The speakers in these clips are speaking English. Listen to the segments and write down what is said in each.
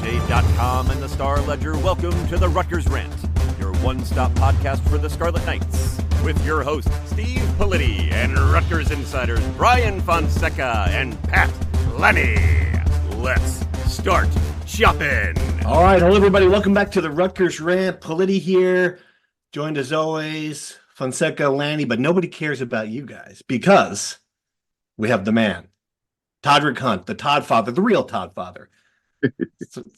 NJ.com and the Star Ledger welcome to the Rutgers Rant, your one-stop podcast for the Scarlet Knights, with your hosts Steve Politti and Rutgers insiders Brian Fonseca and Pat Lenny. Let's start shopping. All right, hello everybody. Welcome back to the Rutgers Rant. Politti here, joined as always, Fonseca, Lanny, but nobody cares about you guys because we have the man, Todderick Hunt, the Todd father, the real Todd father.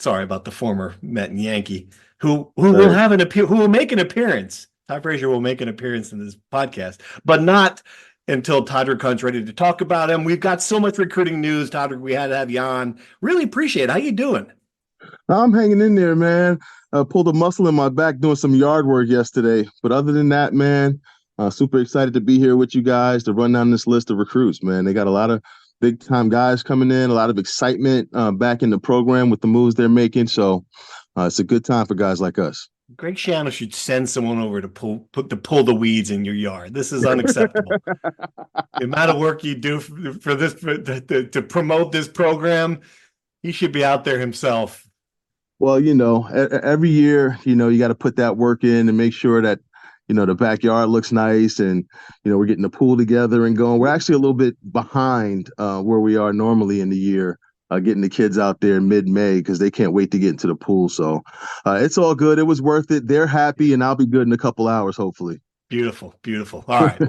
Sorry about the former Met and Yankee, who will make an appearance. Todd Frazier will make an appearance in this podcast, but not until Todderick Hunt's ready to talk about him. We've got so much recruiting news, Todderick. We had to have you on. Really appreciate it. How you doing? I'm hanging in there, man. I pulled a muscle in my back doing some yard work yesterday. But other than that, man, super excited to be here with you guys to run down this list of recruits, man. They got a lot of big-time guys coming in, a lot of excitement back in the program with the moves they're making. So it's a good time for guys like us. Greg Schiano should send someone over to pull the weeds in your yard. This is unacceptable. The amount of work you do for this to promote this program, he should be out there himself. Well, every year, you got to put that work in and make sure that, the backyard looks nice and, we're getting the pool together and going. We're actually a little bit behind where we are normally in the year, getting the kids out there mid-May because they can't wait to get into the pool. So it's all good. It was worth it. They're happy and I'll be good in a couple hours, hopefully. Beautiful, beautiful. All right,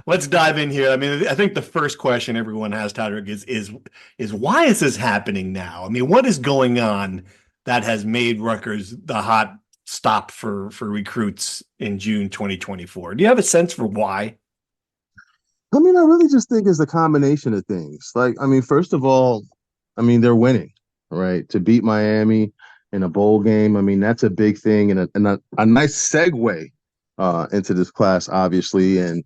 let's dive in here. I mean, I think the first question everyone has, Todderick, is why is this happening now? I mean, what is going on that has made Rutgers the hot stop for recruits in June 2024? Do you have a sense for why? I mean, I really just think it's a combination of things. First of all, they're winning, right? To beat Miami in a bowl game, that's a big thing and a nice segue into this class, obviously. And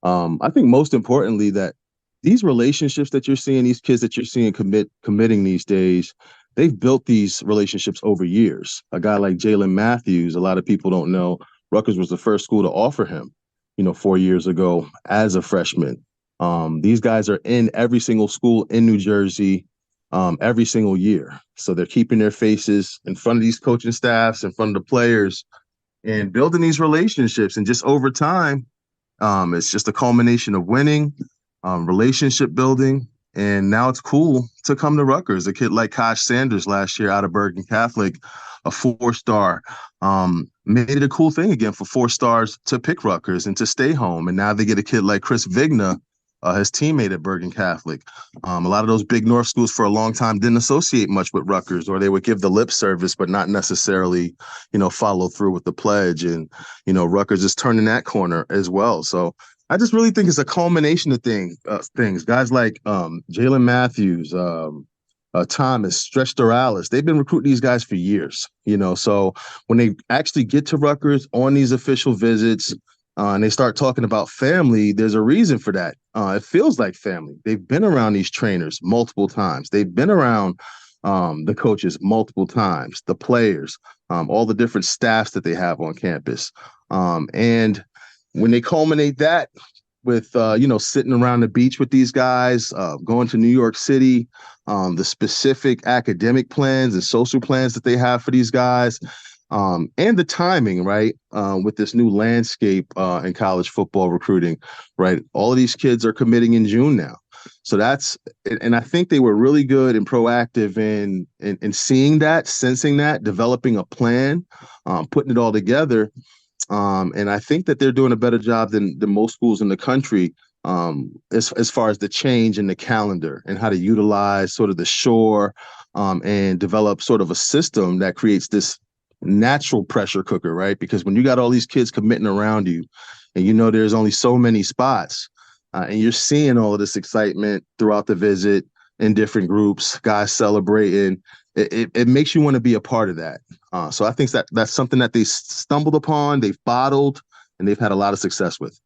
I think most importantly that these relationships that you're seeing, these kids that you're seeing committing these days, they've built these relationships over years. A guy like Jaylen Matthews, a lot of people don't know, Rutgers was the first school to offer him, 4 years ago as a freshman. These guys are in every single school in New Jersey every single year. So they're keeping their faces in front of these coaching staffs, in front of the players, and building these relationships. And just over time, it's just a culmination of winning, relationship building. And now it's cool to come to Rutgers. A kid like Kosh Sanders last year out of Bergen Catholic, a 4-star, made it a cool thing again for 4 stars to pick Rutgers and to stay home. And now they get a kid like Chris Vigna, his teammate at Bergen Catholic. A lot of those big North schools for a long time didn't associate much with Rutgers, or they would give the lip service, but not necessarily, follow through with the pledge. And, Rutgers is turning that corner as well. So I just really think it's a culmination of things. Guys like Jaylen Matthews, Thomas, Stretch Doralis, they've been recruiting these guys for years, So when they actually get to Rutgers on these official visits and they start talking about family, there's a reason for that. It feels like family. They've been around these trainers multiple times. They've been around the coaches multiple times, the players, all the different staffs that they have on campus. And when they culminate that with, sitting around the beach with these guys, going to New York City, the specific academic plans and social plans that they have for these guys, and the timing, right, with this new landscape in college football recruiting, right? All of these kids are committing in June now. So and I think they were really good and proactive in seeing that, sensing that, developing a plan, putting it all together. And I think that they're doing a better job than most schools in the country as far as the change in the calendar and how to utilize sort of the shore and develop sort of a system that creates this natural pressure cooker, right? Because when you got all these kids committing around you and there's only so many spots and you're seeing all of this excitement throughout the visit in different groups, guys celebrating, it makes you want to be a part of that. So I think that's something that they stumbled upon, they've bottled, and they've had a lot of success with.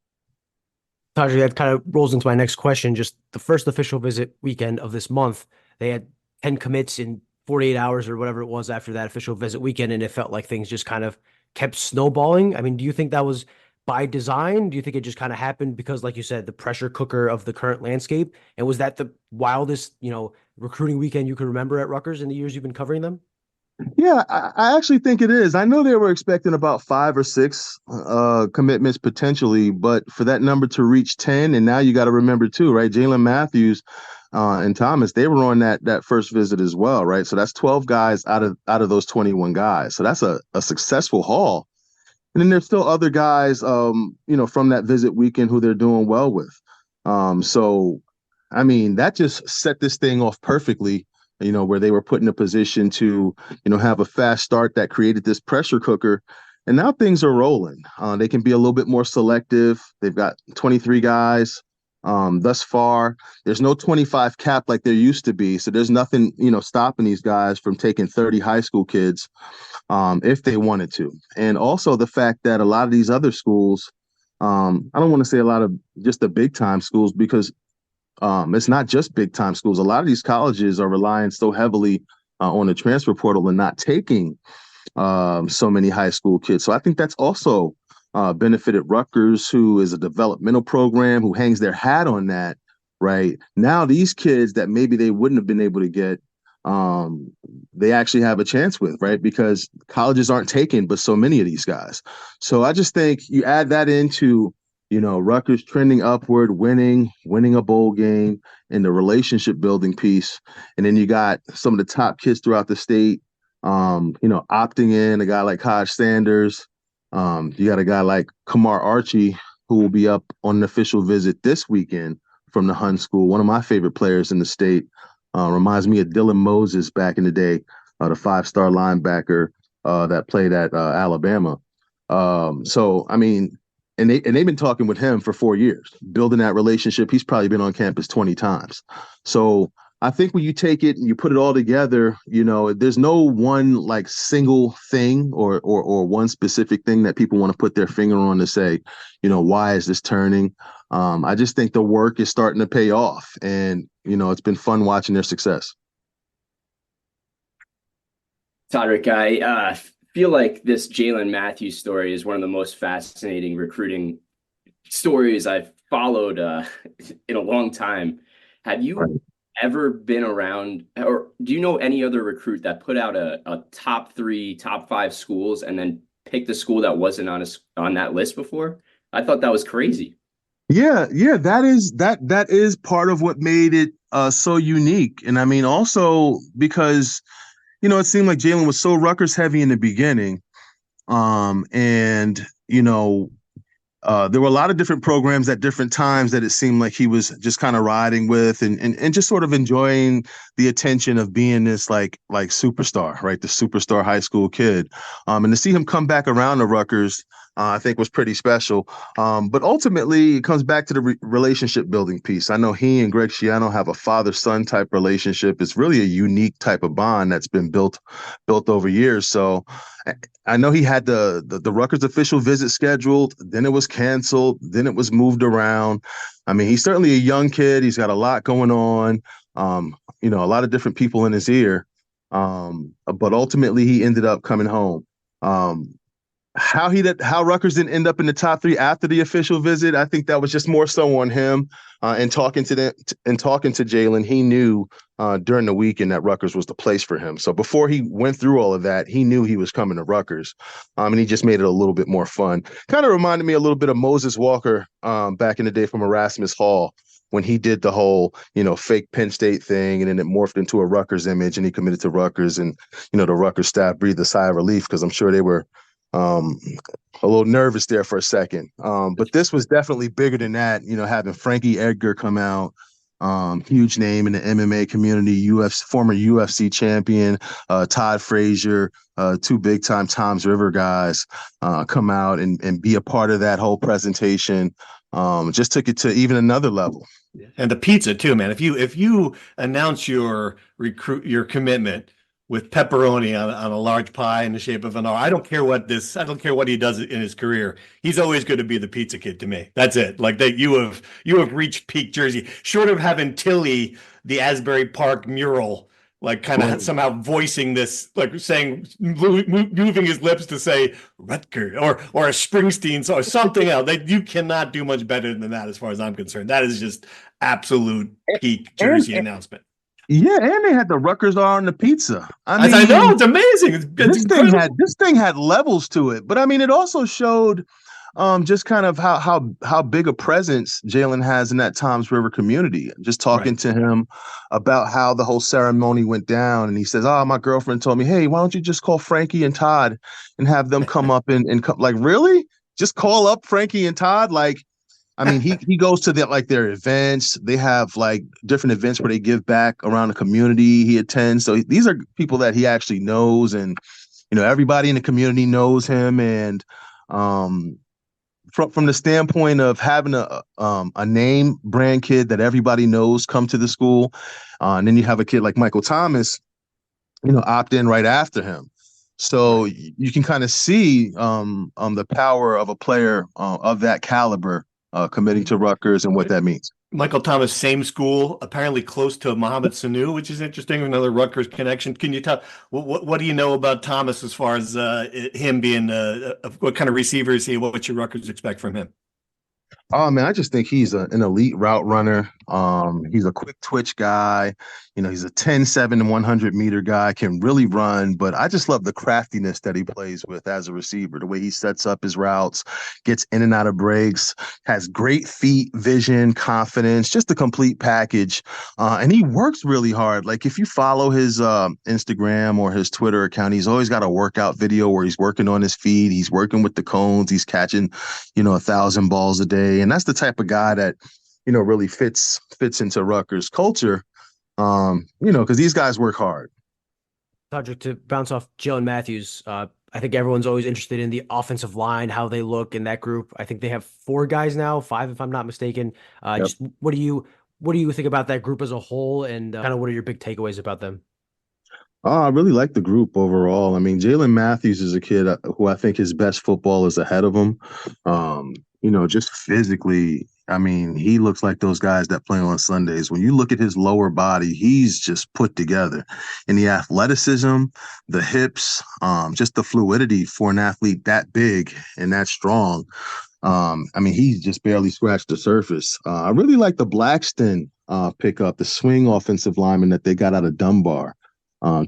Tajri, that kind of rolls into my next question. Just the first official visit weekend of this month, they had 10 commits in 48 hours or whatever it was after that official visit weekend, and it felt like things just kind of kept snowballing. I mean, do you think that was by design? Do you think it just kind of happened because, like you said, the pressure cooker of the current landscape? And was that the wildest, recruiting weekend you could remember at Rutgers in the years you've been covering them? Yeah, I actually think it is. I know they were expecting about 5 or 6 commitments potentially, but for that number to reach 10, and now you got to remember too, right? Jaylen Matthews and Thomas, they were on that first visit as well, right? So that's 12 guys out of those 21 guys. So that's a successful haul. And then there's still other guys, from that visit weekend who they're doing well with. So, I mean, that just set this thing off perfectly, where they were put in a position to, have a fast start that created this pressure cooker. And now things are rolling. They can be a little bit more selective. They've got 23 guys thus far. There's no 25 cap like there used to be. So there's nothing, stopping these guys from taking 30 high school kids if they wanted to. And also the fact that a lot of these other schools, I don't want to say a lot of just the big time schools, because it's not just big time schools. A lot of these colleges are relying so heavily on the transfer portal and not taking so many high school kids. So I think that's also benefited Rutgers, who is a developmental program, who hangs their hat on that. Right now, these kids that maybe they wouldn't have been able to get, they actually have a chance with, right? Because colleges aren't taken, but so many of these guys. So I just think you add that into, Rutgers trending upward, winning a bowl game, and the relationship building piece. And then you got some of the top kids throughout the state, opting in, a guy like Hodge Sanders. You got a guy like Kamar Archie, who will be up on an official visit this weekend from the Hunt School. One of my favorite players in the state. Reminds me of Dylan Moses back in the day, the 5-star linebacker that played at Alabama. So, I mean, and they've been talking with him for 4 years, building that relationship. He's probably been on campus 20 times. So I think when you take it and you put it all together, there's no one like single thing or one specific thing that people want to put their finger on to say, why is this turning? I just think the work is starting to pay off, and it's been fun watching their success. Todderick, I feel like this Jaylen Matthews story is one of the most fascinating recruiting stories I've followed in a long time. Have you ever been around, or do you know any other recruit that put out a top 3, top 5 schools and then picked a school that wasn't on that list before? I thought that was crazy. Yeah, that is part of what made it so unique. And I mean, also because, it seemed like Jaylen was so Rutgers heavy in the beginning. And, there were a lot of different programs at different times that it seemed like he was just kind of riding with and just sort of enjoying the attention of being this like superstar, right? The superstar high school kid. And to see him come back around to Rutgers, I think was pretty special. But ultimately, it comes back to the relationship building piece. I know he and Greg Schiano have a father-son type relationship. It's really a unique type of bond that's been built over years. So I know he had the Rutgers official visit scheduled, then it was canceled, then it was moved around. I mean, he's certainly a young kid. He's got a lot going on, a lot of different people in his ear. But ultimately, he ended up coming home. How Rutgers didn't end up in the top 3 after the official visit, I think that was just more so on him. And talking to Jaylen, he knew during the weekend that Rutgers was the place for him. So before he went through all of that, he knew he was coming to Rutgers, and he just made it a little bit more fun. Kind of reminded me a little bit of Moses Walker back in the day from Erasmus Hall, when he did the whole, fake Penn State thing, and then it morphed into a Rutgers image, and he committed to Rutgers, and the Rutgers staff breathed a sigh of relief because I'm sure they were a little nervous there for a second. But this was definitely bigger than that, having Frankie Edgar come out, huge name in the MMA community, former UFC champion, Todd Frazier, 2 big time Toms River guys come out and be a part of that whole presentation. Just took it to even another level. And the pizza too, man. If you announce your commitment with pepperoni on a large pie in the shape of an R, I don't care what he does in his career. He's always going to be the pizza kid to me. That's it. Like that, you have reached peak Jersey. Short of having Tilly, the Asbury Park mural, like kind of somehow voicing this, like saying, moving his lips to say Rutgers or a Springsteen or something else. You cannot do much better than that, as far as I'm concerned. That is just absolute peak Jersey announcement. Yeah, and they had the Rutgers R on the pizza. As I know, it's amazing. It's this incredible. thing had levels to it. But I mean, it also showed just kind of how big a presence Jaylen has in that Toms River community. Just talking to him about how the whole ceremony went down, and he says, "Oh, my girlfriend told me, hey, why don't you just call Frankie and Todd and have them come up and come?" Like, really? Just call up Frankie and Todd? Like, I mean, he goes to their events. They have like different events where they give back around the community he attends. So these are people that he actually knows, and everybody in the community knows him. And from the standpoint of having a name brand kid that everybody knows come to the school, and then you have a kid like Michael Thomas, opt in right after him. So you can kind of see the power of a player of that caliber committing to Rutgers and what that means. Michael Thomas, same school, apparently close to Mohamed Sanu, which is interesting. Another Rutgers connection. Can you tell what do you know about Thomas as far as him being what kind of receiver is he? What should Rutgers expect from him? Oh man, I just think he's an elite route runner. He's a quick twitch guy. He's a 10-7 and 100-meter guy, can really run, but I just love the craftiness that he plays with as a receiver, the way he sets up his routes, gets in and out of breaks, has great feet, vision, confidence, just a complete package. And he works really hard. Like if you follow his Instagram or his Twitter account, he's always got a workout video where he's working on his feet. He's working with the cones. He's catching, 1,000 balls a day. And that's the type of guy that, really fits into Rutgers culture. Because these guys work hard. Todderick, to bounce off Jaylen Matthews, I think everyone's always interested in the offensive line, how they look in that group. I think they have 4 guys now, 5 if I'm not mistaken. Yep. Just what do you think about that group as a whole, and kind of what are your big takeaways about them? I really like the group overall. I mean, Jaylen Matthews is a kid who I think his best football is ahead of him. Just physically, I mean, he looks like those guys that play on Sundays. When you look at his lower body, he's just put together. And the athleticism, the hips, just the fluidity for an athlete that big and that strong. He's just barely scratched the surface. I really like the Blackston pickup, the swing offensive lineman that they got out of Dunbar.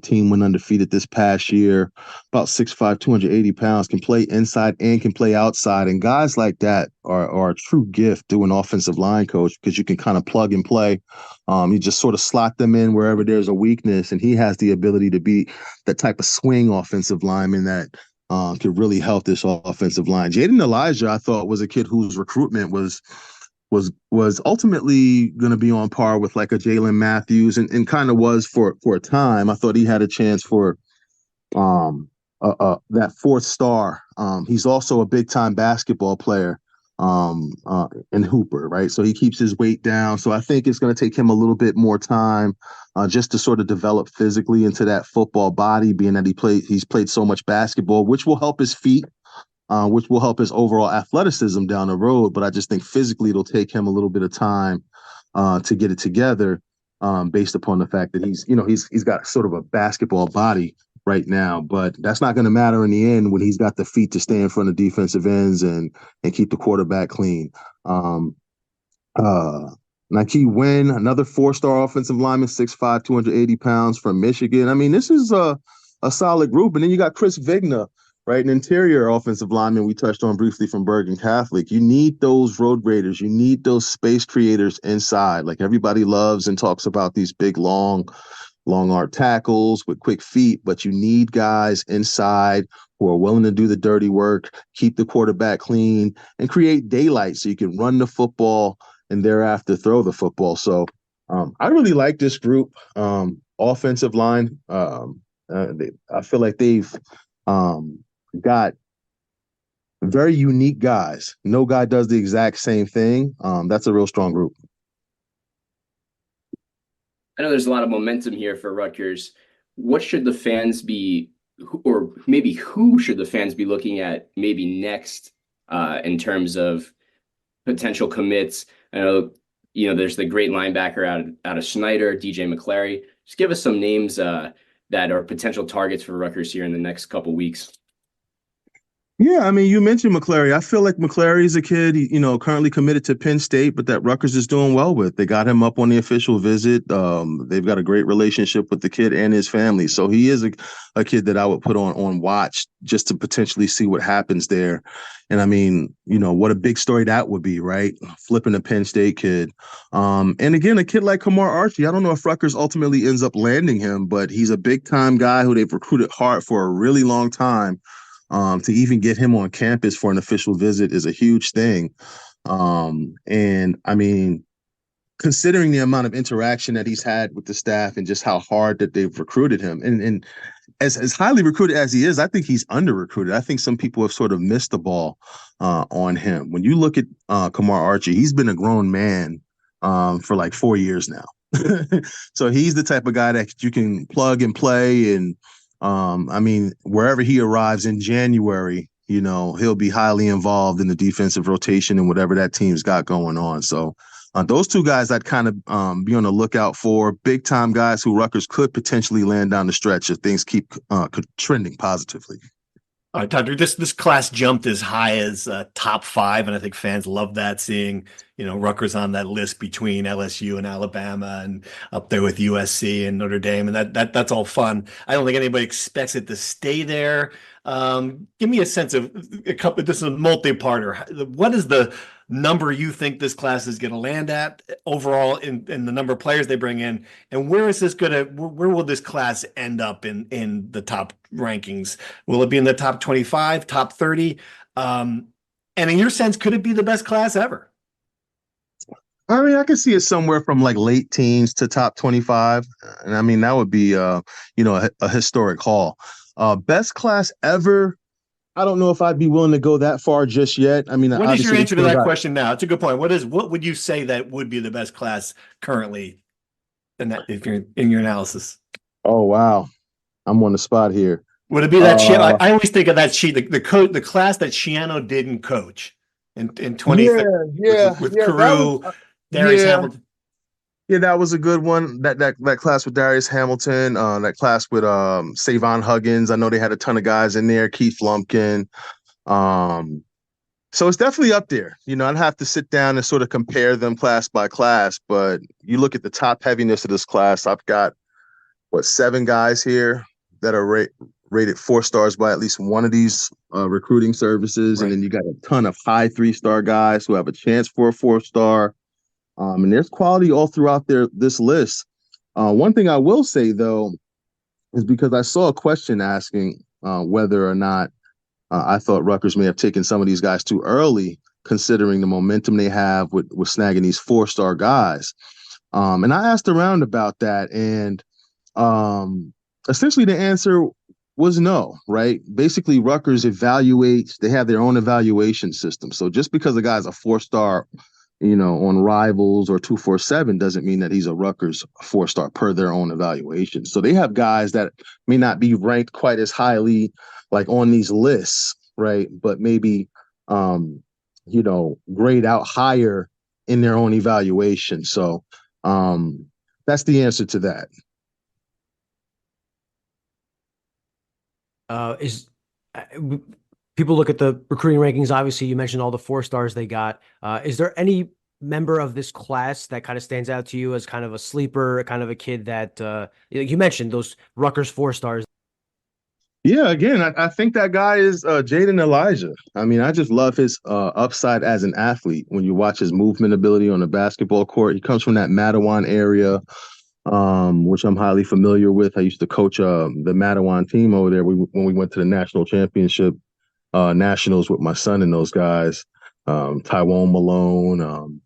Team went undefeated this past year, about 6'5", 280 pounds, can play inside and can play outside. And guys like that are a true gift to an offensive line coach because you can kind of plug and play. You just sort of slot them in wherever there's a weakness, and he has the ability to be that type of swing offensive lineman that could really help this offensive line. Jaden Elijah, I thought, was a kid whose recruitment was ultimately going to be on par with like a Jaylen Matthews and kind of was for a time. I thought he had a chance for that 4th star. He's also a big time basketball player and hooper, right? So he keeps his weight down. So I think it's going to take him a little bit more time just to sort of develop physically into that football body, being that he's played so much basketball, which will help his feet. Which will help his overall athleticism down the road. But I just think physically it'll take him a little bit of time to get it together based upon the fact that he's got sort of a basketball body right now. But that's not going to matter in the end when he's got the feet to stay in front of defensive ends and keep the quarterback clean. Nike Wynn, another 4-star offensive lineman, 6'5", 280 pounds from Michigan. I mean, this is a solid group. And then you got Chris Vigna, right? An interior offensive lineman we touched on briefly from Bergen Catholic. You need those road graders. You need those space creators inside. Like everybody loves and talks about these big, long arc tackles with quick feet, but you need guys inside who are willing to do the dirty work, keep the quarterback clean, and create daylight so you can run the football and thereafter throw the football. So I really like this group. Offensive line, I feel like they've got very unique guys. No guy does the exact same thing. That's a real strong group. I know there's a lot of momentum here for Rutgers. What should the fans be, or maybe who should the fans be looking at maybe next in terms of potential commits? I know, there's the great linebacker out of Schneider, DJ McClary. Just give us some names that are potential targets for Rutgers here in the next couple weeks. Yeah, I mean, you mentioned McClary. I feel like McClary is a kid, currently committed to Penn State, but that Rutgers is doing well with. They got him up on the official visit. They've got a great relationship with the kid and his family. So he is a kid that I would put on watch just to potentially see what happens there. And I mean, what a big story that would be, right? Flipping a Penn State kid. And again, a kid like Kamar Archie, I don't know if Rutgers ultimately ends up landing him, but he's a big time guy who they've recruited hard for a really long time. To even get him on campus for an official visit is a huge thing. And I mean, considering the amount of interaction that he's had with the staff and just how hard that they've recruited him, and as highly recruited as he is, I think he's under recruited. I think some people have sort of missed the ball on him. When you look at Kamar Archie, he's been a grown man for like 4 years now. So he's the type of guy that you can plug and play. And I mean, wherever he arrives in January, he'll be highly involved in the defensive rotation and whatever that team's got going on. So those two guys I'd kind of be on the lookout for. Big time guys who Rutgers could potentially land down the stretch if things keep trending positively. All right, Todderick, this class jumped as high as top 5, and I think fans love that, seeing Rutgers on that list between LSU and Alabama, and up there with USC and Notre Dame, and that's all fun. I don't think anybody expects it to stay there. Give me a sense of a couple. This is a multi-parter. What is the number you think this class is going to land at overall in the number of players they bring in, and where will this class end up in the top rankings? Will it be in the top 25, top 30? And in your sense, could it be the best class ever? I mean, I could see it somewhere from like late teens to top 25. And I mean, that would be, a historic haul. Best class ever. I don't know if I'd be willing to go that far just yet. I mean, what is your answer to that question now? It's a good point. What would you say that would be the best class currently if you're in your analysis? Oh, wow. I'm on the spot here. Would it be that sheet? I always think of that sheet, the class that Shiano didn't coach in 20 with Carew, Darius Hamilton. Yeah, that was a good one. That class with Darius Hamilton, that class with Savon Huggins. I know they had a ton of guys in there. Keith Lumpkin. So it's definitely up there. I'd have to sit down and sort of compare them class by class. But you look at the top heaviness of this class. I've got 7 guys here that are rated 4 stars by at least one of these recruiting services, right. And then you got a ton of high 3-star guys who have a chance for a 4-star. And there's quality all throughout this list. One thing I will say, though, is because I saw a question asking whether or not I thought Rutgers may have taken some of these guys too early, considering the momentum they have with snagging these 4-star guys. And I asked around about that, and essentially the answer was no, right? Basically, Rutgers evaluates, they have their own evaluation system. So just because a guy's a 4-star on Rivals or 247 doesn't mean that he's a Rutgers 4-star per their own evaluation. So they have guys that may not be ranked quite as highly like on these lists, right? But maybe, grade out higher in their own evaluation. So that's the answer to that. People look at the recruiting rankings. Obviously, you mentioned all the 4-stars they got. Is there any member of this class that kind of stands out to you as kind of a sleeper, kind of a kid that you mentioned those Rutgers 4-stars? Yeah, again, I think that guy is Jaden Elijah. I mean, I just love his upside as an athlete. When you watch his movement ability on the basketball court, he comes from that Mattawan area, which I'm highly familiar with. I used to coach the Mattawan team over there when we went to the national championship nationals with my son and those guys, Tywone Malone,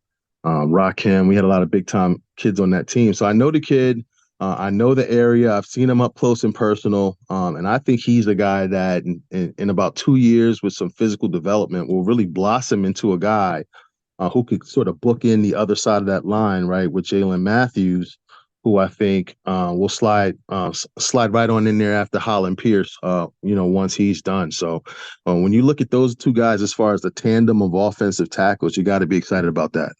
Rakim. We had a lot of big time kids on that team. So I know the kid, I know the area. I've seen him up close and personal. And I think he's the guy that in about 2 years with some physical development will really blossom into a guy who could sort of book in the other side of that line, right, with Jaylen Matthews, who I think will slide right on in there after Holland Pierce, once he's done. So when you look at those two guys, as far as the tandem of offensive tackles, you got to be excited about that.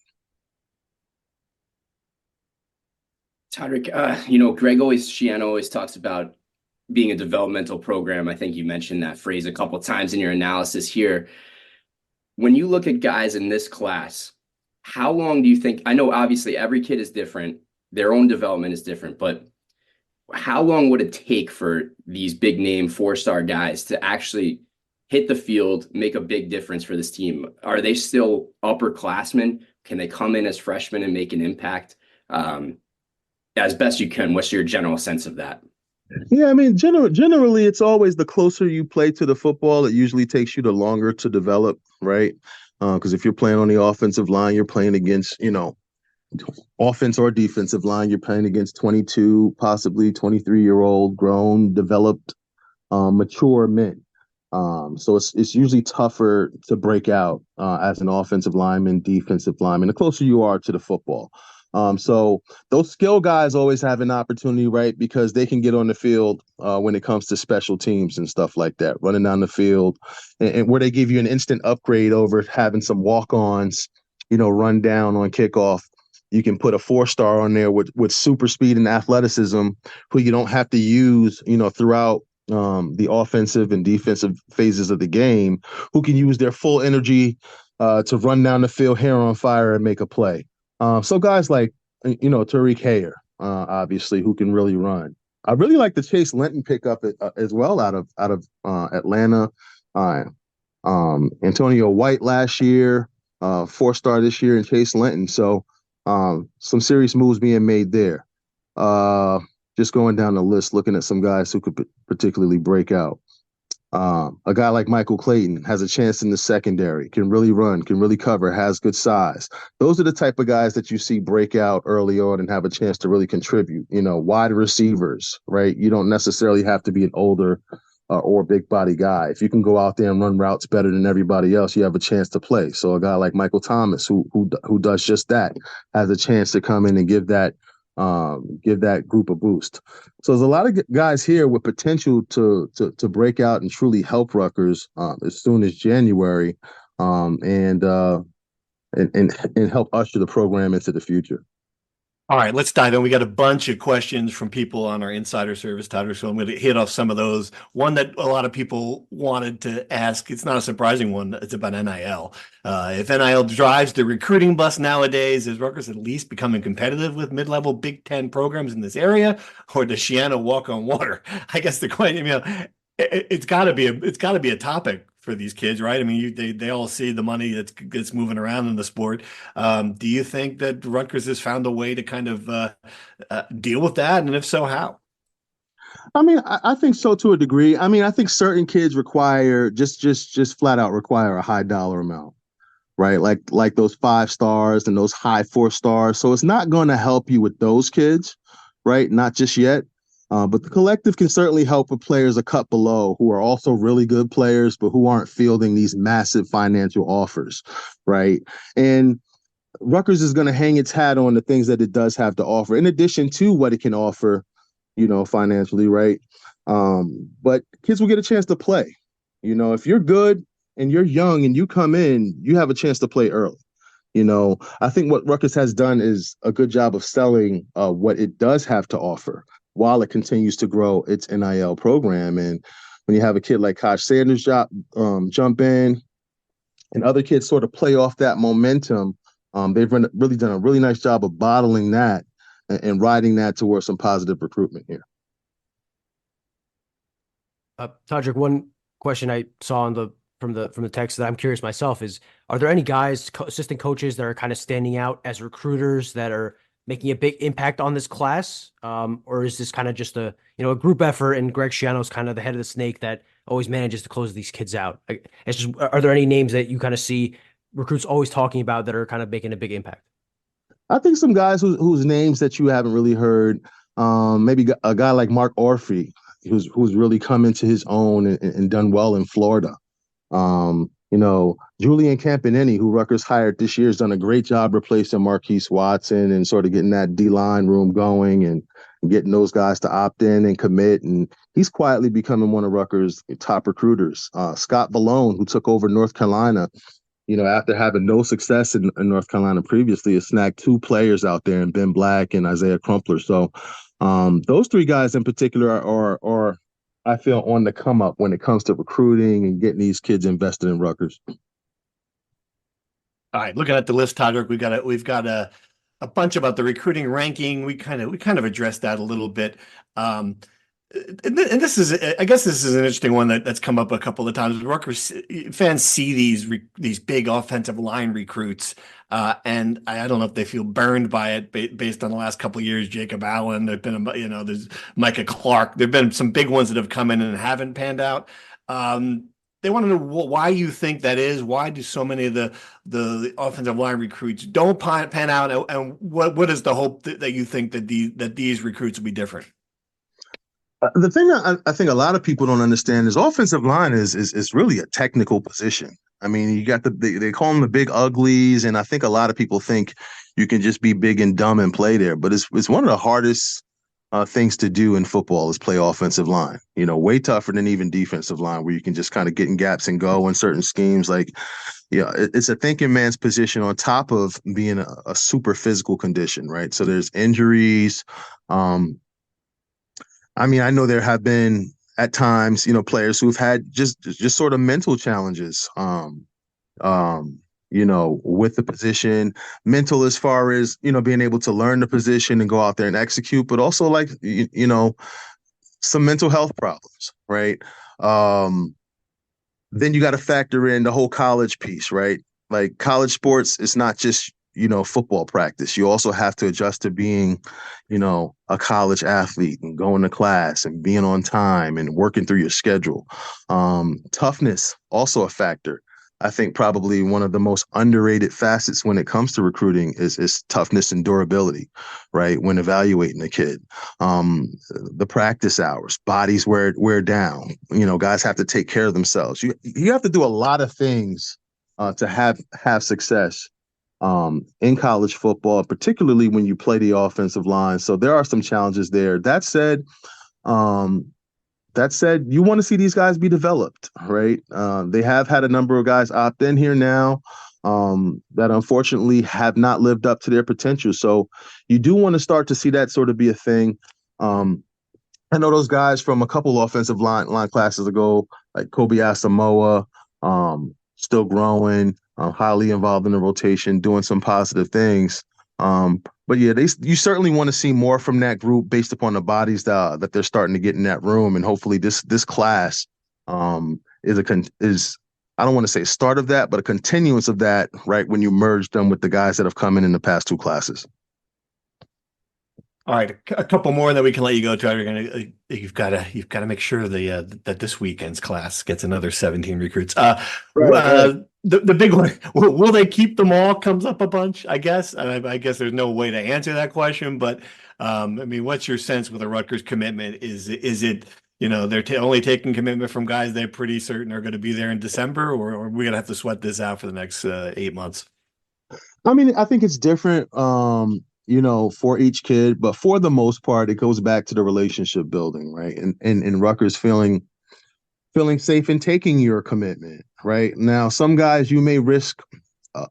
Todderick, Shiano always talks about being a developmental program, I think you mentioned that phrase a couple of times in your analysis here. When you look at guys in this class, how long do you think, I know obviously every kid is different, their own development is different, but how long would it take for these big name 4-star guys to actually hit the field, make a big difference for this team? Are they still upperclassmen? Can they come in as freshmen and make an impact? As best you can, what's your general sense of that? Yeah, I mean, generally, it's always the closer you play to the football, it usually takes you the longer to develop, right? Because if you're playing on the offensive line, you're playing against, offense or defensive line, you're playing against 22, possibly 23-year-old, grown, developed, mature men. So it's usually tougher to break out as an offensive lineman, defensive lineman, the closer you are to the football. So those skill guys always have an opportunity, right? Because they can get on the field when it comes to special teams and stuff like that, running down the field, and where they give you an instant upgrade over having some walk-ons, run down on kickoff. You can put a 4-star on there with super speed and athleticism, who you don't have to use, throughout the offensive and defensive phases of the game, who can use their full energy to run down the field, hair on fire, and make a play. So guys like, Tariq Hayer, obviously, who can really run. I really like the Chase Lenton pickup as well out of Atlanta. Antonio White last year, 4-star this year, and Chase Lenton. So some serious moves being made there. Just going down the list, looking at some guys who could particularly break out. A guy like Michael Clayton has a chance in the secondary, can really run, can really cover, has good size. Those are the type of guys that you see break out early on and have a chance to really contribute. Wide receivers, right? You don't necessarily have to be an older or big body guy. If you can go out there and run routes better than everybody else, you have a chance to play. So a guy like Michael Thomas, who does just that, has a chance to come in and give that group a boost. So there's a lot of guys here with potential to break out and truly help Rutgers as soon as January, and help usher the program into the future. All right, let's dive in. We got a bunch of questions from people on our insider service, Todderick, so I'm going to hit off some of those. One that a lot of people wanted to ask, it's not a surprising one, it's about NIL. If NIL drives the recruiting bus nowadays, is Rutgers at least becoming competitive with mid-level Big Ten programs in this area, or does Shiana walk on water? I guess the question, it's got to be a topic for these kids, right? I mean, they all see the money that's moving around in the sport. Do you think that Rutgers has found a way to kind of deal with that, and if so, how? I mean, I think so to a degree. I mean, I think certain kids require just flat out require a high dollar amount, right? Like those 5 stars and those high 4 stars. So it's not going to help you with those kids, right? Not just yet. But the collective can certainly help with players a cut below who are also really good players, but who aren't fielding these massive financial offers, right? And Rutgers is going to hang its hat on the things that it does have to offer, in addition to what it can offer, financially, right? But kids will get a chance to play. If you're good and you're young and you come in, you have a chance to play early. I think what Rutgers has done is a good job of selling what it does have to offer, while it continues to grow its NIL program. And when you have a kid like Kosh Sanders jump in, and other kids sort of play off that momentum, they've really done a really nice job of bottling that and riding that towards some positive recruitment here. Todderick, one question I saw from the text that I'm curious myself is, are there any guys, assistant coaches, that are kind of standing out as recruiters that are making a big impact on this class? Or is this kind of just a group effort, and Greg Schiano's kind of the head of the snake that always manages to close these kids out? It's just, are there any names that you kind of see recruits always talking about that are kind of making a big impact? I think some guys whose names that you haven't really heard, maybe a guy like Mark Orphy, who's really come into his own and done well in Florida. Julian Campanini, who Rutgers hired this year, has done a great job replacing Marquise Watson and sort of getting that D-line room going and getting those guys to opt in and commit. And he's quietly becoming one of Rutgers' top recruiters. Scott Vallone, who took over North Carolina, after having no success in North Carolina previously, has snagged 2 players out there in Ben Black and Isaiah Crumpler. So those 3 guys in particular are I feel, on the come up when it comes to recruiting and getting these kids invested in Rutgers. All right, looking at the list, Todderick, we've got a bunch about the recruiting ranking. We kind of addressed that a little bit. And this is, I guess this is an interesting one that's come up a couple of times. Rutgers fans see these big offensive line recruits, and I don't know if they feel burned by it based on the last couple of years. Jacob Allen, there's Micah Clark. There've been some big ones that have come in and haven't panned out. They want to know why you think that is. Why do so many of the offensive line recruits don't pan out, and what is the hope that you think that these recruits will be different? The thing that I think a lot of people don't understand is offensive line is really a technical position. I mean, you got they call them the big uglies, and I think a lot of people think you can just be big and dumb and play there. But it's one of the hardest things to do in football is play offensive line. Way tougher than even defensive line, where you can just kind of get in gaps and go in certain schemes. It's a thinking man's position on top of being a super physical condition, right? So there's injuries. I mean, I know there have been at times, players who've had just sort of mental challenges, with the position, mental as far as, being able to learn the position and go out there and execute, but also some mental health problems, right? Then you got to factor in the whole college piece, right? Like college sports, it's not just football practice. You also have to adjust to being, a college athlete and going to class and being on time and working through your schedule. Toughness, also a factor. I think probably one of the most underrated facets when it comes to recruiting is toughness and durability, right? When evaluating a kid, the practice hours, bodies wear down. Guys have to take care of themselves. You have to do a lot of things to have success in college football, particularly when you play the offensive line. So there are some challenges there. That said, you want to see these guys be developed, right? They have had a number of guys opt in here now that unfortunately have not lived up to their potential. So you do want to start to see that sort of be a thing. I know those guys from a couple offensive line classes ago, like Kobe Asamoah, still growing, highly involved in the rotation, doing some positive things. But yeah, you certainly want to see more from that group based upon the bodies that they're starting to get in that room, and hopefully this class is I don't want to say a start of that, but a continuance of that, right? When you merge them with the guys that have come in the past two classes. All right, a couple more that we can let you go to. You've got to make sure that this weekend's class gets another 17 recruits. Right. The big one, will they keep them all? Comes up a bunch, I guess. I guess there's no way to answer that question, but I mean, what's your sense with the Rutgers commitment? Is it they're only taking commitment from guys they're pretty certain are going to be there in December, or are we gonna have to sweat this out for the next 8 months? I mean, I think it's different. For each kid, but for the most part, it goes back to the relationship building, right? And Rutgers feeling safe in taking your commitment, right? Now, some guys you may risk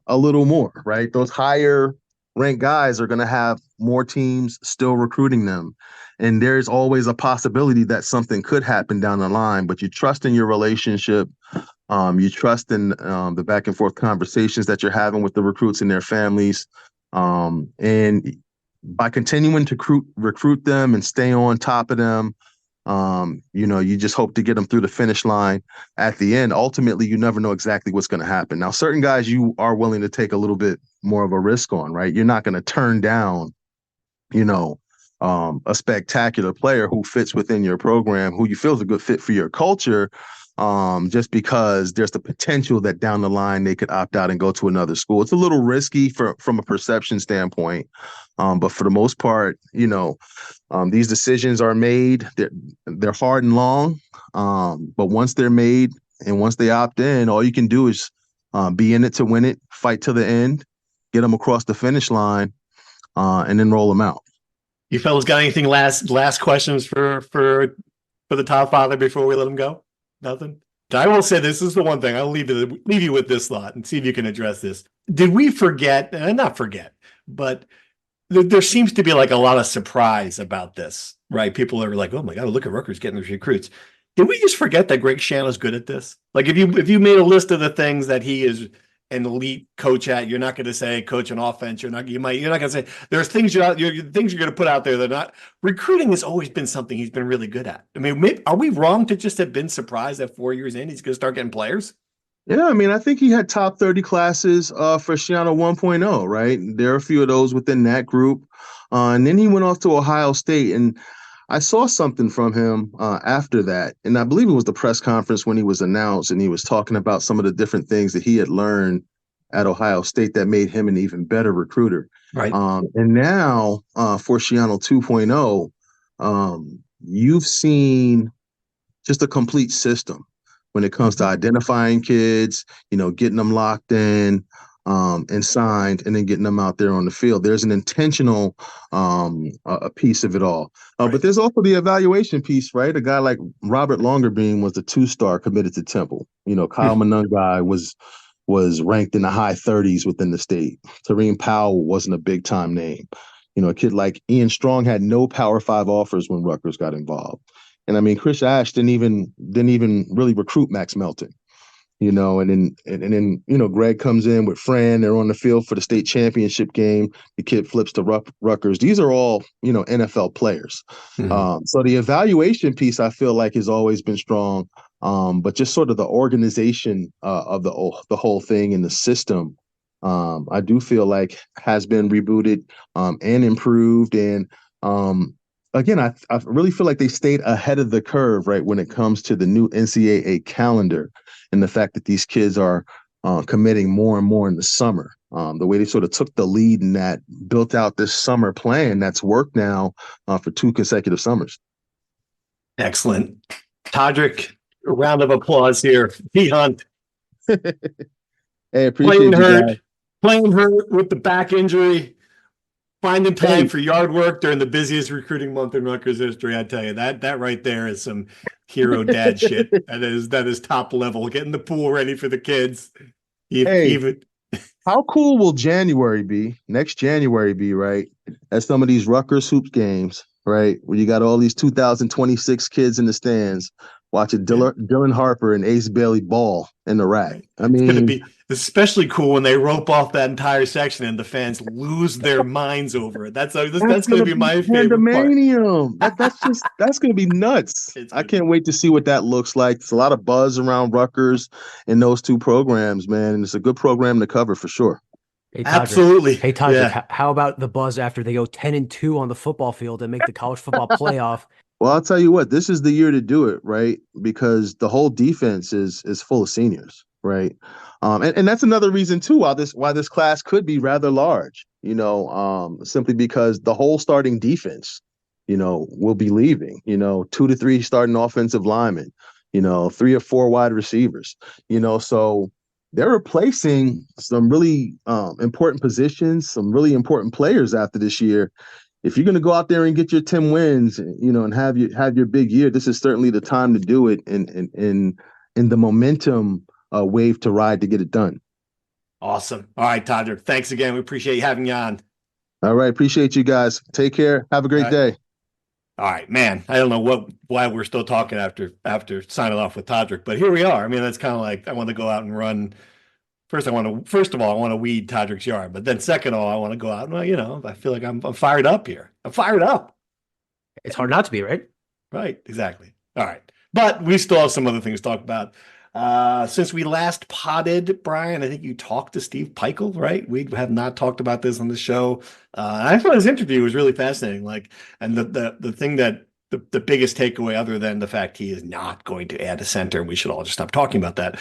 a little more, right? Those higher ranked guys are going to have more teams still recruiting them. And there's always a possibility that something could happen down the line, but you trust in your relationship. You trust in the back and forth conversations that you're having with the recruits and their families. And by continuing to recruit them and stay on top of them, you just hope to get them through the finish line at the end. Ultimately, you never know exactly what's going to happen. Now, certain guys you are willing to take a little bit more of a risk on, right? You're not going to turn down, a spectacular player who fits within your program, who you feel is a good fit for your culture, just because there's the potential that down the line they could opt out and go to another school. It's a little risky from a perception standpoint, but for the most part, these decisions are made. They're hard and long, but once they're made and once they opt in, all you can do is be in it to win it, fight to the end, get them across the finish line, and then roll them out. You fellas got anything last questions for the top father before we let him go? Nothing. I will say this is the one thing I'll leave you with this thought and see if you can address this. Did we forget? Not forget, but there seems to be like a lot of surprise about this, right? People are like, "Oh my God, look at Rutgers getting those recruits." Did we just forget that Greg Schiano's good at this? Like if you made a list of the things that he is an elite coach at, you're not going to say coach an offense. You're not going to say there's things you're going to put out there that are not. Recruiting has always been something he's been really good at. I mean, are we wrong to just have been surprised that 4 years in he's going to start getting players? Yeah, I mean, I think he had top 30 classes for Schiano 1.0, right? There are a few of those within that group. And then he went off to Ohio State, and I saw something from him after that. And I believe it was the press conference when he was announced, and he was talking about some of the different things that he had learned at Ohio State that made him an even better recruiter. Right. And now for Schiano 2.0, you've seen just a complete system when it comes to identifying kids, getting them locked in and signed, and then getting them out there on the field. There's an intentional a piece of it all. Right. But there's also the evaluation piece, right? A guy like Robert Longerbeam was the 2-star committed to Temple. Kyle Monungai was ranked in the high 30s within the state. Tareem Powell wasn't a big-time name. A kid like Ian Strong had no Power 5 offers when Rutgers got involved. And I mean, Chris Ash didn't even really recruit Max Melton, and then Greg comes in with Fran. They're on the field for the state championship game. The kid flips to Rutgers. These are all NFL players. So the evaluation piece I feel like has always been strong, but just sort of the organization of the whole thing and the system, I do feel like has been rebooted and improved. And again, I really feel like they stayed ahead of the curve, right, when it comes to the new NCAA calendar and the fact that these kids are committing more and more in the summer. The way they sort of took the lead in that, built out this summer plan that's worked now for 2 consecutive summers. Excellent. Todderick, a round of applause here. Hunt. Hey, appreciate playing hurt with the back injury. Finding time for yard work during the busiest recruiting month in Rutgers history, I tell you, that right there is some hero dad shit. That is top level. Getting the pool ready for the kids. How cool will January be? Next January be, right? At some of these Rutgers hoops games, right? Where you got all these 2026 kids in the stands watching Dylan Harper and Ace Bailey ball in the rack. I mean, it's going to be especially cool when they rope off that entire section and the fans lose their minds over it. That's going to be my favorite part. That's going to be nuts. I can't wait to see what that looks like. It's a lot of buzz around Rutgers and those 2 programs, man. And it's a good program to cover for sure. Hey, Absolutely. Hey, Todderick, how about the buzz after they go 10-2 on the football field and make the college football playoff? Well, I'll tell you what, this is the year to do it, right? Because the whole defense is full of seniors, right? And that's another reason too why this class could be rather large, simply because the whole starting defense, will be leaving, 2 to 3 starting offensive linemen, 3 or 4 wide receivers, so they're replacing some really important positions, some really important players after this year. If you're going to go out there and get your 10 wins, and have your big year, this is certainly the time to do it in the momentum wave to ride to get it done. Awesome. All right, Todderick, thanks again. We appreciate having you on. All right. Appreciate you guys. Take care. Have a great day. All right, man. I don't know why we're still talking after signing off with Todderick, but here we are. I mean, that's kind of like I want to go out and run. First of all, I want to weed Todderick's yard, but then second of all, I want to go out and I feel like I'm fired up here. I'm fired up. It's hard not to be, right? Right, exactly. All right, but we still have some other things to talk about. Since we last potted, Brian, I think you talked to Steve Peichel, right? We have not talked about this on the show. I thought his interview was really fascinating. And the thing that the biggest takeaway, other than the fact he is not going to add a center, and we should all just stop talking about that.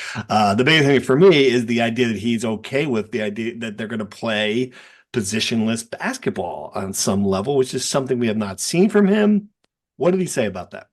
The biggest thing for me is the idea that he's okay with the idea that they're going to play positionless basketball on some level, which is something we have not seen from him. What did he say about that?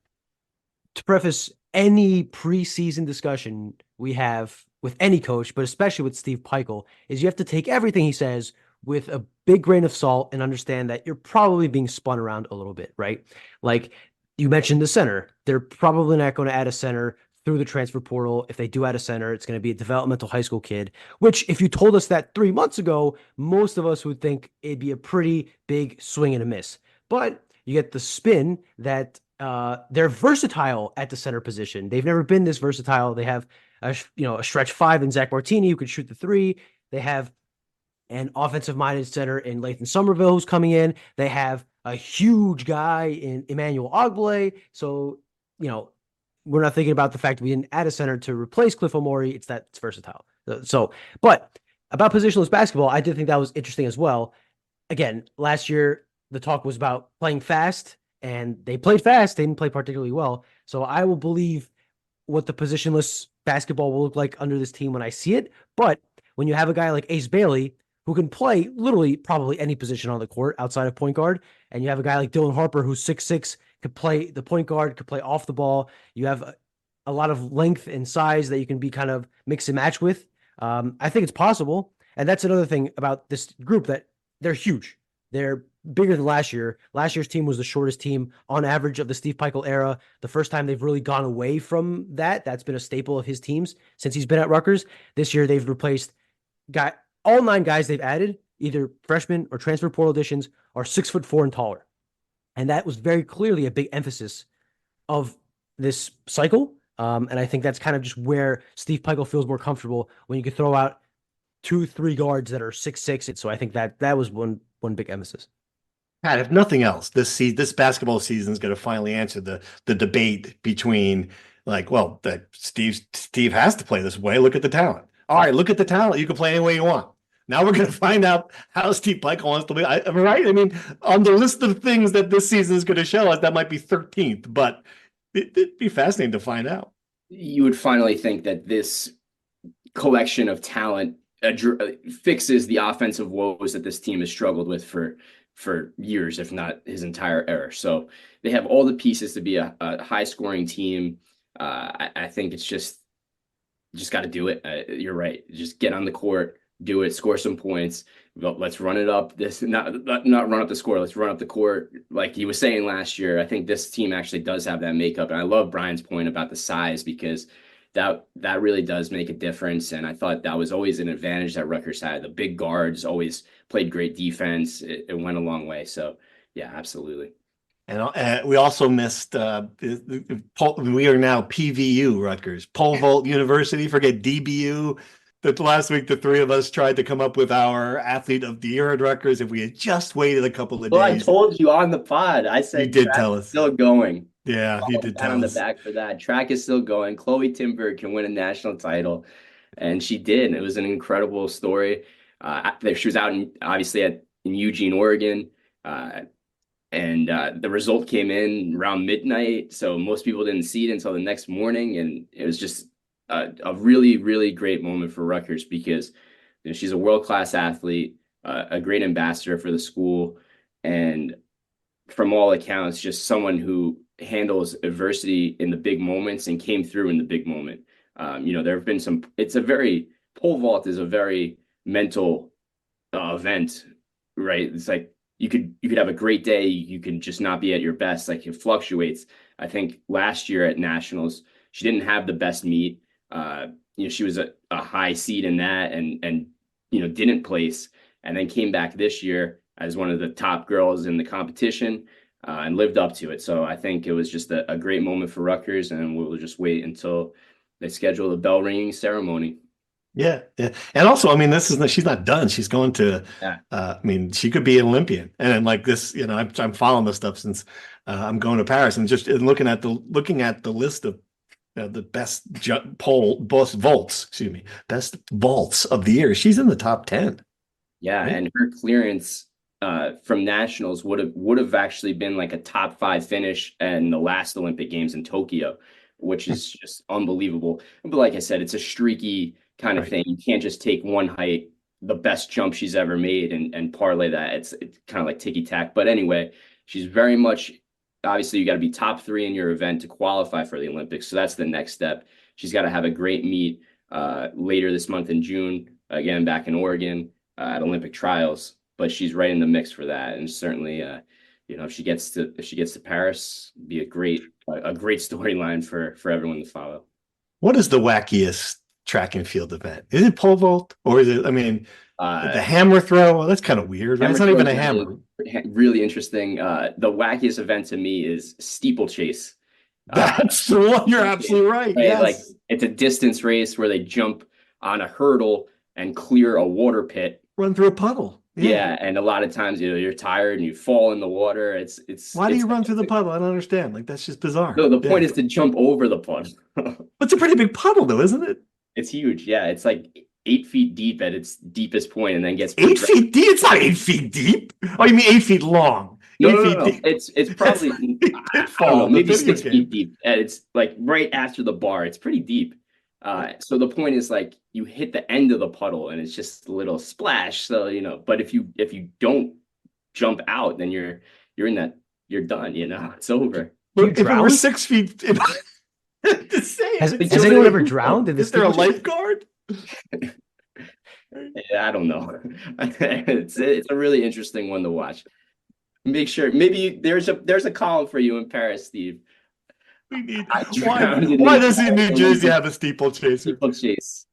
To preface any preseason discussion we have with any coach, but especially with Steve Peichel, is you have to take everything he says with a big grain of salt and understand that you're probably being spun around a little bit, right? Like you mentioned the center. They're probably not going to add a center through the transfer portal. If they do add a center, it's going to be a developmental high school kid, which if you told us that 3 months ago, most of us would think it'd be a pretty big swing and a miss. But you get the spin that they're versatile at the center position. They've never been this versatile. They have a stretch five in Zach Martini who could shoot the three. They have an offensive-minded center in Lathan Somerville who's coming in. They have a huge guy in Emmanuel Ogbole. So, we're not thinking about the fact that we didn't add a center to replace Cliff Omori. It's that it's versatile. So, but about positionless basketball, I did think that was interesting as well. Again, last year, the talk was about playing fast, and they played fast. They didn't play particularly well. So I will believe what the positionless basketball will look like under this team when I see it. But when you have a guy like Ace Bailey, who can play literally probably any position on the court outside of point guard, and you have a guy like Dylan Harper, who's 6'6", could play the point guard, could play off the ball. You have a lot of length and size that you can be kind of mix and match with. I think it's possible. And that's another thing about this group, that they're huge. They're bigger than last year. Last year's team was the shortest team on average of the Steve Pikiell era. The first time they've really gone away from that. That's been a staple of his teams since he's been at Rutgers. This year they've replaced all 9 guys they've added, either freshmen or transfer portal additions, are 6'4" and taller. And that was very clearly a big emphasis of this cycle. And I think that's kind of just where Steve Pikiell feels more comfortable, when you could throw out 2-3 guards that are 6'6". And so I think that was one big emphasis. Pat, if nothing else, this basketball season is going to finally answer the debate between that Steve has to play this way. Look at the talent. All right, look at the talent. You can play any way you want. Now we're going to find out how Steve Pikiell wants to play. Right? I mean, on the list of things that this season is going to show us, that might be 13th, but it'd be fascinating to find out. You would finally think that this collection of talent fixes the offensive woes that this team has struggled with for years, if not his entire era. So they have all the pieces to be a high-scoring team. I think it's just got to do it. You're right. Just get on the court, do it, score some points. Let's run it up. Not run up the score. Let's run up the court. Like he was saying last year, I think this team actually does have that makeup. And I love Brian's point about the size, because that really does make a difference. And I thought that was always an advantage that Rutgers had. The big guards always played great defense. It went a long way. So yeah, absolutely. And we also missed, we are now PVU, Rutgers, Pole Vault University, forget DBU. That last week, the three of us tried to come up with our athlete of the year at Rutgers. If we had just waited a couple of days. I told you on the pod. I said, you did tell us. Still going. Yeah, you did tell us. On the back for that. Track is still going. Chloe Timber can win a national title. And she did. It was an incredible story. She was out obviously in Eugene, Oregon. And the result came in around midnight. So most people didn't see it until the next morning. And it was just a really, really great moment for Rutgers, because she's a world-class athlete, a great ambassador for the school, and from all accounts, just someone who handles adversity in the big moments and came through in the big moment. There have been pole vault is a very mental event, right? It's like you could have a great day, you can just not be at your best. Like, it fluctuates. I think last year at nationals, she didn't have the best meet. She was a high seed in that and didn't place, and then came back this year as one of the top girls in the competition and lived up to it. So I think it was just a great moment for Rutgers, and we'll just wait until they schedule the bell ringing ceremony. Yeah. And also, I mean, she's not done. She's going to, she could be an Olympian. And then like this, I'm following this stuff since I'm going to Paris, and just looking at the list of the best best vaults of the year. She's in the top 10. Yeah, right? And her clearance from nationals would have actually been like a top 5 finish in the last Olympic Games in Tokyo, which is just unbelievable. But like I said, it's a streaky kind of thing. You can't just take one height, the best jump she's ever made, and parlay that. It's kind of like ticky-tack. But anyway, she's very much, obviously you got to be top 3 in your event to qualify for the Olympics. So that's the next step. She's got to have a great meet later this month in June, again, back in Oregon at Olympic trials, but she's right in the mix for that. And certainly, if she gets to Paris, be a great storyline for everyone to follow. What is the wackiest track and field event? Is it pole vault, or is it, the hammer throw? Well, that's kind of weird. Right? It's not even a hammer. really interesting. The wackiest event to me is steeplechase. That's the one. You're absolutely right. Right? Like Yes. it's a distance race where they jump on a hurdle and clear a water pit. Run through a puddle. Yeah, and a lot of times you're tired and you fall in the water. Why do it's you run through the puddle? I don't understand. Like, that's just bizarre. No, the point is to jump over the puddle. It's a pretty big puddle, though, isn't it? It's huge. Yeah, it's like 8 feet deep at its deepest point, and then gets 8 feet deep. It's not 8 feet deep. Oh, you mean 8 feet long? No, 8 feet no. deep. It's probably I don't know, maybe 6 feet deep. And it's like right after the bar. It's pretty deep. So the point is like you hit the end of the puddle and it's just a little splash. So but if you don't jump out, then you're in that you're done. It's over. But if it were 6 feet, has anyone ever drowned? Is there a lifeguard? I don't know. It's a really interesting one to watch. Make sure maybe there's a column for you in Paris, Steve. We need. Why does New Jersey have a steeplechase? Steeplechase.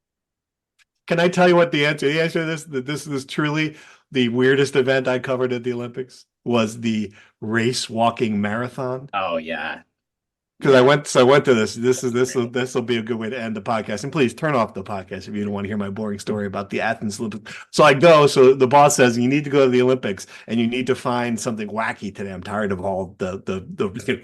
Can I tell you what the answer? The answer to this, that this is truly the weirdest event I covered at the Olympics, was the race walking marathon. Oh yeah. Because I went to this. This will be a good way to end the podcast. And please turn off the podcast if you don't want to hear my boring story about the Athens Olympics. So I go. So the boss says you need to go to the Olympics and you need to find something wacky today. I'm tired of all the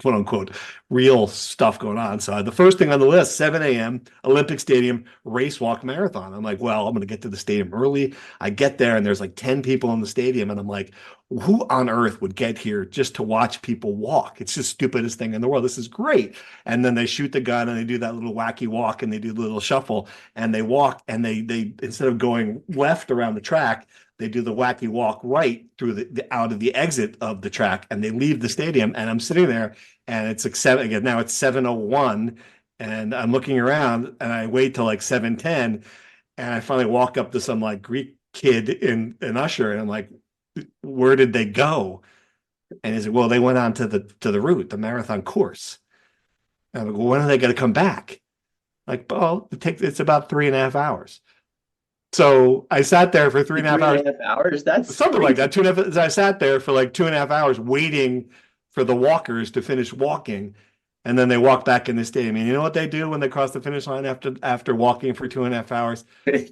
quote unquote real stuff going on. So the first thing on the list, 7 a.m. Olympic Stadium race walk marathon. I'm like, well, I'm going to get to the stadium early. I get there and there's like 10 people in the stadium, and I'm like, who on earth would get here just to watch people walk? It's the stupidest thing in the world. This is great. And then they shoot the gun and they do that little wacky walk and they do the little shuffle and they walk and they instead of going left around the track, they do the wacky walk right through the out of the exit of the track and they leave the stadium. And I'm sitting there and it's like now it's 7:01 and I'm looking around and I wait till like 7:10 and I finally walk up to some like Greek kid in an usher and I'm like, where did they go? And he said, well, they went on to the route, the marathon course. And I'm like, well, when are they going to come back? Like, well, it's about 3.5 hours. So I sat there for 3.5 hours. 3.5 hours? That's something like that. 2.5. I sat there for like 2.5 hours waiting for the walkers to finish walking. And then they walk back in the stadium. And you know what they do when they cross the finish line after walking for 2.5 hours?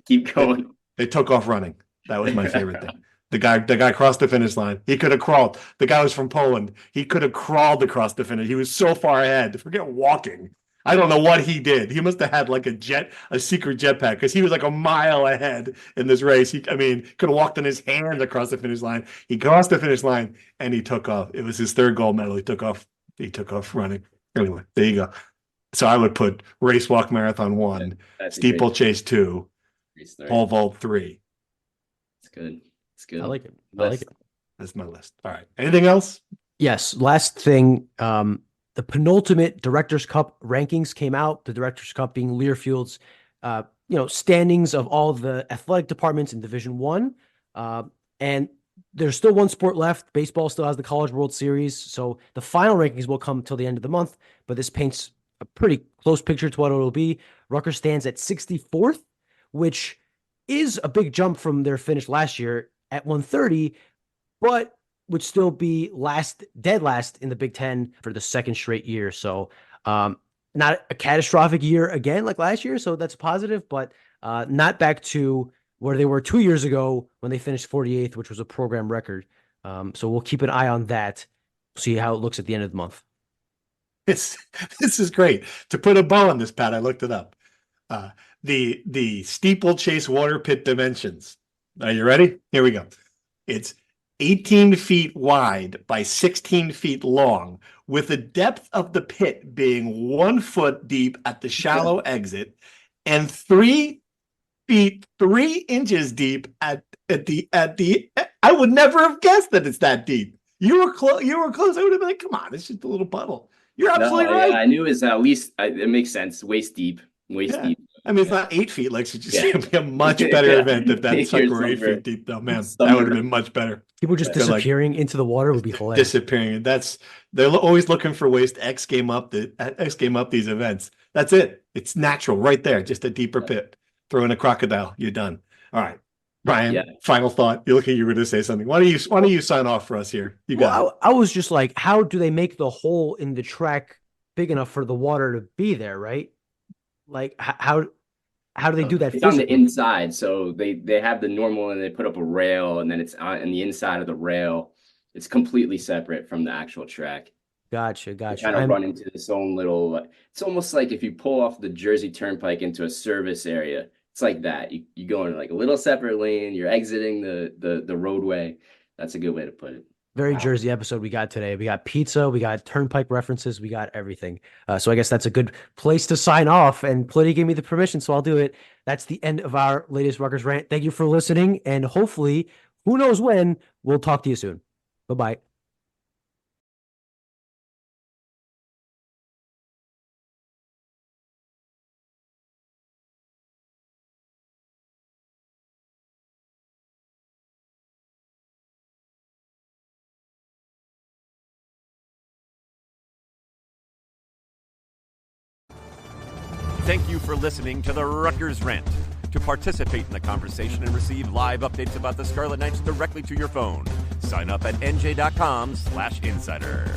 Keep going. They took off running. That was my favorite thing. The guy crossed the finish line. He could have crawled. The guy was from Poland. He could have crawled across the finish. He was so far ahead. Forget walking. I don't know what he did. He must have had like a secret jetpack because he was like a mile ahead in this race. Could have walked on his hands across the finish line. He crossed the finish line and he took off. It was his third gold medal. He took off running. Anyway, there you go. So I would put race walk marathon 1, steeplechase 2, pole vault 3. It's good. It's good. I like it. I like it. That's my list. All right. Anything else? Yes. Last thing, the penultimate Directors Cup rankings came out. The Directors Cup being Learfield's, standings of all the athletic departments in Division I. And there's still one sport left. Baseball still has the College World Series. So the final rankings will come till the end of the month. But this paints a pretty close picture to what it'll be. Rutgers stands at 64th, which is a big jump from their finish last year at 130, but would still be dead last in the Big Ten for the second straight year. So not a catastrophic year again like last year, so that's positive, but not back to where they were 2 years ago when they finished 48th, which was a program record. So we'll keep an eye on that, see how it looks at the end of the month. This is great. To put a bow on this, Pat, I looked it up. The steeplechase water pit dimensions. Are you ready? Here we go. It's 18 feet wide by 16 feet long, with the depth of the pit being 1 foot deep at the shallow exit and 3 feet 3 inches deep at the. I would never have guessed that it's that deep. You were close. I would have been like, come on, it's just a little puddle. You're absolutely right. Yeah, I knew it was at least. It makes sense. Waist deep. Deep. It's not 8 feet. Like, it's just going to be a much better event if that sucker were 8 feet deep, though. Man, that would have been much better. People just disappearing into the water would be hilarious. Disappearing. They're always looking for ways to X game up these events. That's it. It's natural right there. Just a deeper pit. Throw in a crocodile. You're done. All right. Brian, Yeah. final thought. You look like you were going to say something. Why don't you sign off for us here? You got it. Well, I was just like, how do they make the hole in the track big enough for the water to be there, right? Like how do they do that It's on the physically? inside, so they have the normal and they put up a rail, and then it's on the inside of the rail. It's completely separate from the actual track. Gotcha. Kind of run into this own little. It's almost like if you pull off the Jersey Turnpike into a service area. It's like that. You go in like a little separate lane. You're exiting the roadway. That's a good way to put it. Very Jersey episode we got today. We got pizza, we got turnpike references, we got everything. So I guess that's a good place to sign off. And Plitty gave me the permission, so I'll do it. That's the end of our latest Rutgers Rant. Thank you for listening, and hopefully, who knows when, we'll talk to you soon. Bye-bye. Thank you for listening to the Rutgers Rant. To participate in the conversation and receive live updates about the Scarlet Knights directly to your phone, sign up at NJ.com/insider.